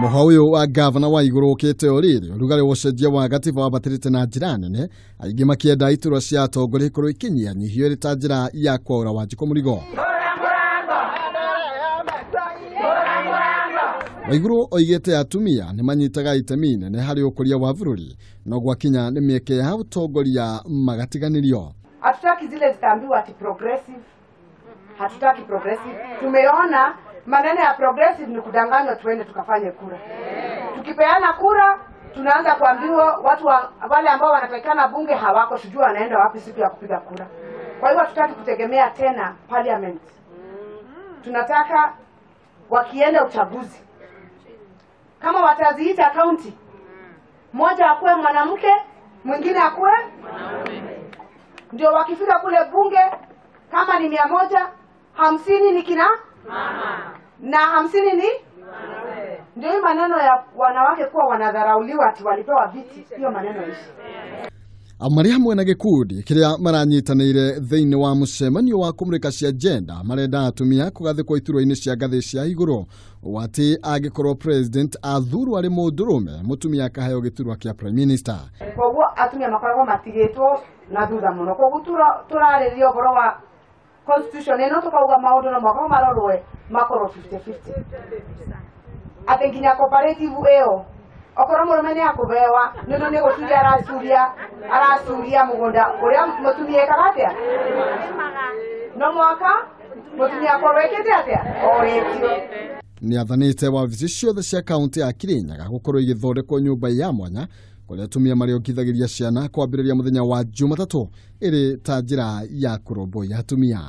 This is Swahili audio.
Muhauyo wa Ngavana Waiguru ukite oriri rugari ucenjia wa gatiba wabatirite na njira nene aingi makienda iturwa cia atongoria ikorwo ikinyihanyihio iri ta njira ya kwaura Wanjiku mũrigo. Waiguru oigite atumia nimanyitaga itemi nene hari ukuria wa bururi no gwakinya ni mieke ya utongoria magatiganirio. Hatutaki zile zitambiwa ati progressive. Hatutaki progressive. Tumeona maneno ya progressive ni kudanganywa tuende tukafanye kura. Tukipeana kura tunaanza kuambiwa watu wale ambao wanatakikana bunge hawako, sijui wanaenda wapi siku ya kupiga kura. Kwa hivyo hatutaki kutegemea tena parliament. Tunataka wakienda uchaguzi kama wataziita kaunti, mmoja akuwe mwanamke, mwingine akuwe mwanaume. Ndio wakifika kule bunge kama ni 150 ni kina mama na 50 ni wanaume. Ndio maneno ya wanawake kuwa wanadharauliwa ati walipewa viti, hiyo maneno ishi. Amari hamwe na gikundi kiria maranyitanire thiini wa mucemanio wa kumurika cia agenda marenda atumia kugathikwo iturwa-ini cia ngathi cia iguru wati angikorwo president athuru ari mundurume mutumia akaheo giturwa kia prime minister. Koguo atumia makoragwo matigitwo na thutha muno, koguo turaririo uboro wa constitution eno tukauga maundu no makorwo marorwe makorwo 50-50 ati nginya cooperative eo okoro murume ni akubewa nindo ni guturia arasuria mugunda uria mutumia kagatia no mwaka mutumia korwekete atia oretio. Ni athanite wabici ciothe cia kaunti ya Kirinyaga gukorwo igithondekwo nyumba ya mwanya kuria atumia mariokithagiria ciana kwambiriria muthenya wa Jumatatu iri ta njira ya kuromboya atumia.